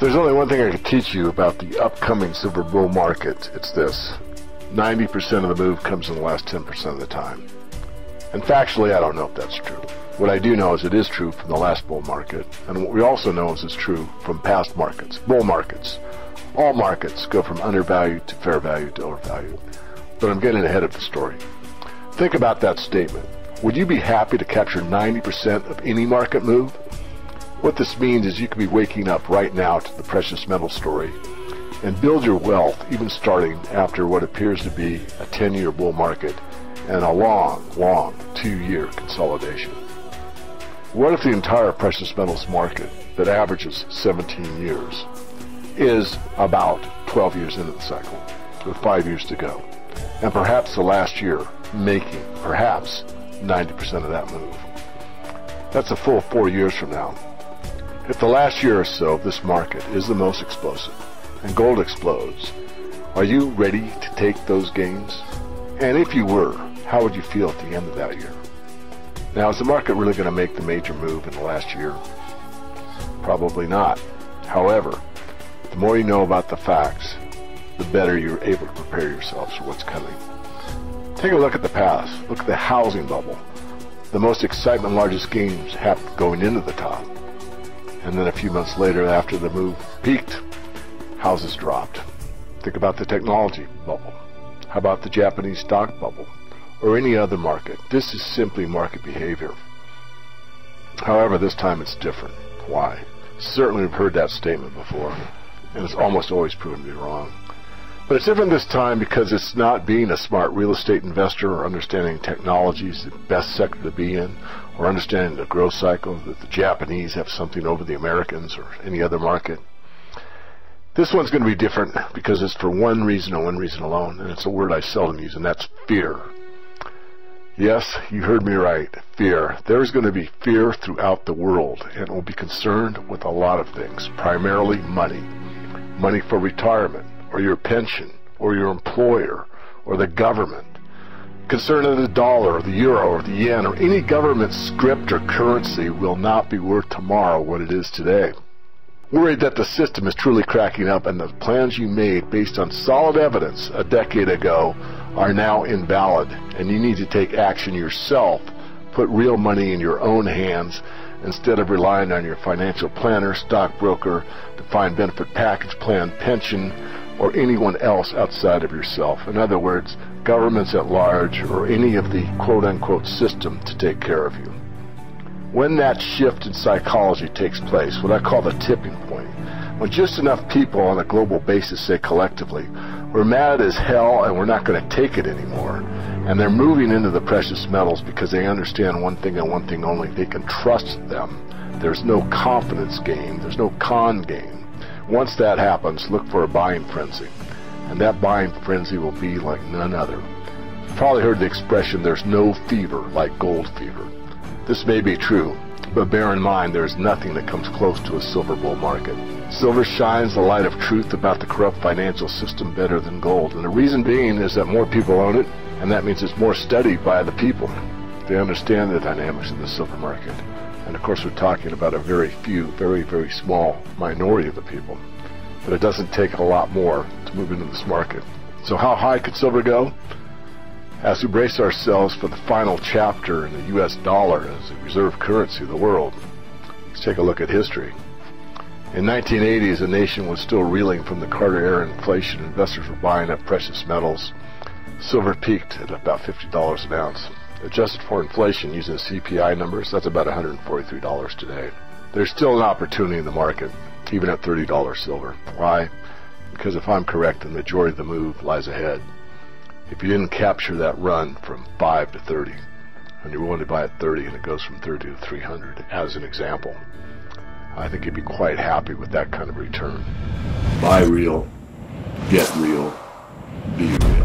There's only one thing I can teach you about the upcoming silver bull market. It's this. 90% of the move comes in the last 10% of the time. And factually, I don't know if that's true. What I do know is it is true from the last bull market. And what we also know is it's true from past markets, bull markets. All markets go from undervalued to fair value to overvalued. But I'm getting ahead of the story. Think about that statement. Would you be happy to capture 90% of any market move? What this means is you could be waking up right now to the precious metal story and build your wealth, even starting after what appears to be a 10-year bull market and a long 2-year consolidation. What if the entire precious metals market that averages 17 years is about 12 years into the cycle, with 5 years to go, and perhaps the last year making perhaps 90% of that move? That's a full 4 years from now. If the last year or so of this market is the most explosive and gold explodes, are you ready to take those gains? And if you were, how would you feel at the end of that year? Now, is the market really going to make the major move in the last year? Probably not. However, the more you know about the facts, the better you're able to prepare yourselves for what's coming. Take a look at the past. Look at the housing bubble. The most excitement, largest gains happened going into the top. And then a few months later, after the move peaked, houses dropped. Think about the technology bubble. How about the Japanese stock bubble? Or any other market? This is simply market behavior. However, this time it's different. Why? Certainly we've heard that statement before, and it's almost always proven to be wrong. But it's different this time because it's not being a smart real estate investor or understanding technology is the best sector to be in, or understanding the growth cycle, that the Japanese have something over the Americans or any other market. This one's going to be different because it's for one reason and one reason alone, and it's a word I seldom use, and that's fear. Yes, you heard me right, fear. There's going to be fear throughout the world, and it will be concerned with a lot of things, primarily money. Money for retirement, or your pension, or your employer, or the government. Concern of the dollar, or the euro, or the yen, or any government script or currency will not be worth tomorrow what it is today. Worried that the system is truly cracking up and the plans you made based on solid evidence a decade ago are now invalid, and you need to take action yourself. Put real money in your own hands instead of relying on your financial planner, stockbroker, defined benefit package plan, pension, or anyone else outside of yourself. In other words, governments at large or any of the quote-unquote system to take care of you. When that shift in psychology takes place, what I call the tipping point, when just enough people on a global basis say collectively, we're mad as hell and we're not going to take it anymore, and they're moving into the precious metals because they understand one thing and one thing only: they can trust them. There's no confidence game, there's no con game. Once that happens, look for a buying frenzy, and that buying frenzy will be like none other. You've probably heard the expression, there's no fever like gold fever. This may be true, but bear in mind there's nothing that comes close to a silver bull market. Silver shines the light of truth about the corrupt financial system better than gold, and the reason being is that more people own it, and that means it's more studied by the people. They understand the dynamics of the silver market. And of course we're talking about a very few, very small minority of the people. But it doesn't take a lot more to move into this market. So how high could silver go? As we brace ourselves for the final chapter in the US dollar as the reserve currency of the world, let's take a look at history. In 1980, as the nation was still reeling from the Carter-era inflation, investors were buying up precious metals. Silver peaked at about $50 an ounce. Adjusted for inflation using CPI numbers, that's about $143 today. There's still an opportunity in the market, even at $30 silver. Why? Because if I'm correct, the majority of the move lies ahead. If you didn't capture that run from 5 to 30, and you're willing to buy at 30 and it goes from 30 to 300, as an example, I think you'd be quite happy with that kind of return. Buy real, get real, be real.